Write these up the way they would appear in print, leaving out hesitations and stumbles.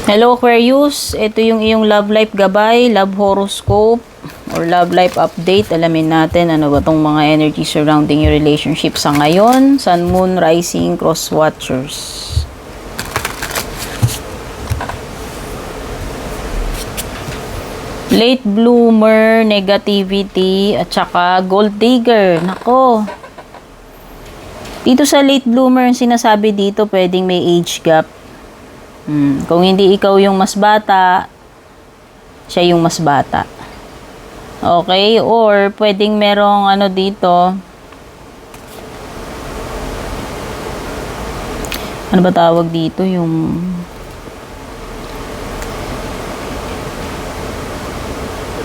Hello Aquarius, ito yung iyong love life gabay, love horoscope, or love life update. Alamin natin ano ba tong mga energy surrounding your relationship sa ngayon. Sun, Moon, Rising, Cross Watchers. Late bloomer, negativity, at saka gold digger. Nako. Dito sa late bloomer, sinasabi dito pwedeng may age gap. Kung hindi ikaw yung mas bata, siya yung mas bata. Okay? Or, pwedeng merong ano dito. Ano ba tawag dito? Yung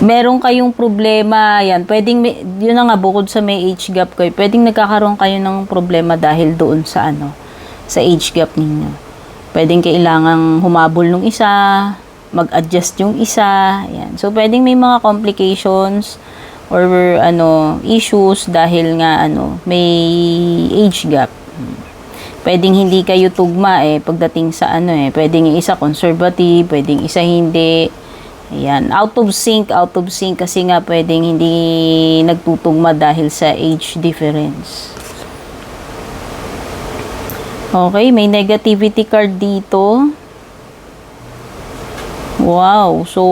meron kayong problema. Yan. Pwedeng, yun na nga, bukod sa may age gap kayo, pwedeng nagkakaroon kayo ng problema dahil doon sa ano, sa age gap ninyo. Pwedeng kailangang humabol nung isa, mag-adjust yung isa. Yan. So, pwedeng may mga complications or ano, issues dahil nga ano, may age gap. Pwedeng hindi kayo tugma pagdating sa ano pwedeng yung isa conservative, pwedeng isa hindi. Ayan, out of sync kasi nga pwedeng hindi nagtutugma dahil sa age difference. Okay, may negativity card dito. Wow, so,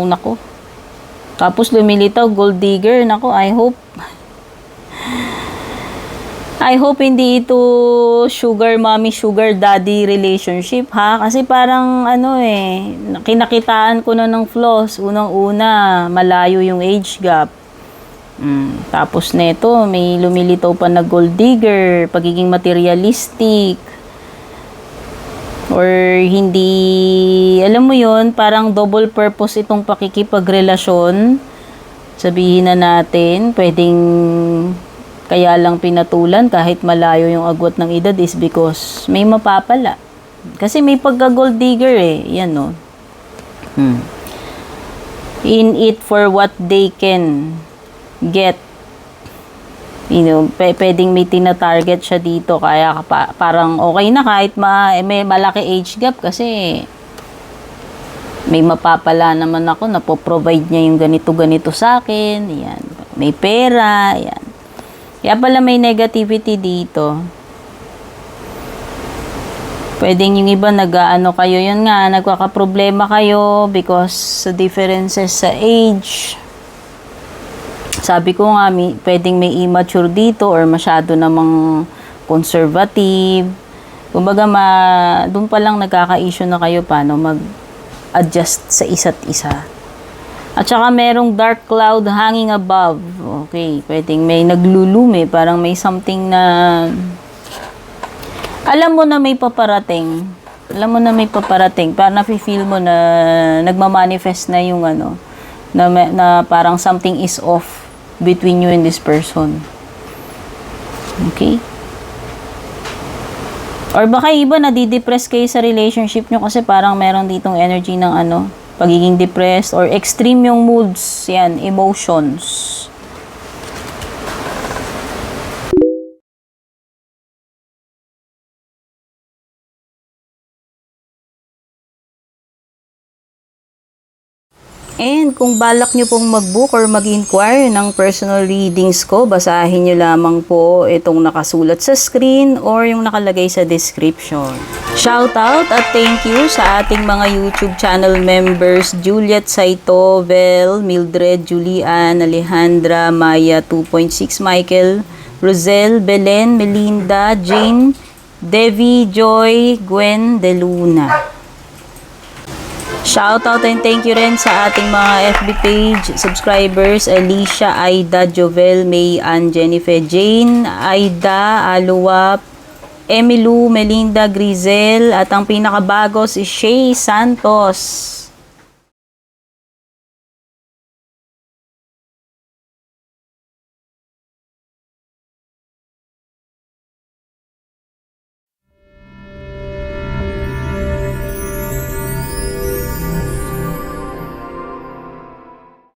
nako. Tapos lumilitaw, gold digger. Nako, I hope hindi ito sugar mommy, sugar daddy relationship, ha? Kasi parang, kinakitaan ko na ng flaws. Unang-una, malayo yung age gap. Tapos neto, may lumilitaw pa na gold digger, pagiging materialistic, or hindi, alam mo yon, parang double purpose itong pakikipagrelasyon. Sabihin na natin, pwedeng kaya lang pinatulan kahit malayo yung agwat ng edad is because may mapapala. Kasi may pagka-gold digger yan no. In it for what they can get. Pwedeng may tina-target siya dito kaya parang okay na kahit may malaki age gap kasi may mapapala naman ako na po-provide niya yung ganito sa akin. Yan. May pera. Yan. Kaya pala may negativity dito. Pwedeng yung iba kayo, yun nga, nagkakaproblema kayo because sa differences sa age. Sabi ko nga, pwedeng may immature dito or masyado namang conservative. Kumbaga, doon pa lang nagkaka-issue na kayo paano mag-adjust sa isa't isa. At saka merong dark cloud hanging above. Okay, pwedeng may naglulume, parang may something na alam mo na may paparating. Parang nafe-feel mo na nagmamanifest na yung na parang something is off between you and this person. Okay? Or baka iba nadidepress kayo sa relationship nyo kasi parang meron ditong energy ng pagiging depressed or extreme yung moods, yan, emotions. And kung balak nyo pong mag-book or mag-inquire ng personal readings ko, basahin nyo lamang po itong nakasulat sa screen or yung nakalagay sa description. Shoutout at thank you sa ating mga YouTube channel members, Juliet Saito, Vel, Mildred, Julian, Alejandra, Maya 2.6, Michael, Rosel, Belen, Melinda, Jane, Devi, Joy, Gwen, De Luna. Shoutout and thank you rin sa ating mga FB page subscribers, Alicia, Aida, Jovel, May, Ann, Jennifer, Jane, Aida, Aluwap, Emilu, Melinda, Grizel, at ang pinakabago si Shay Santos.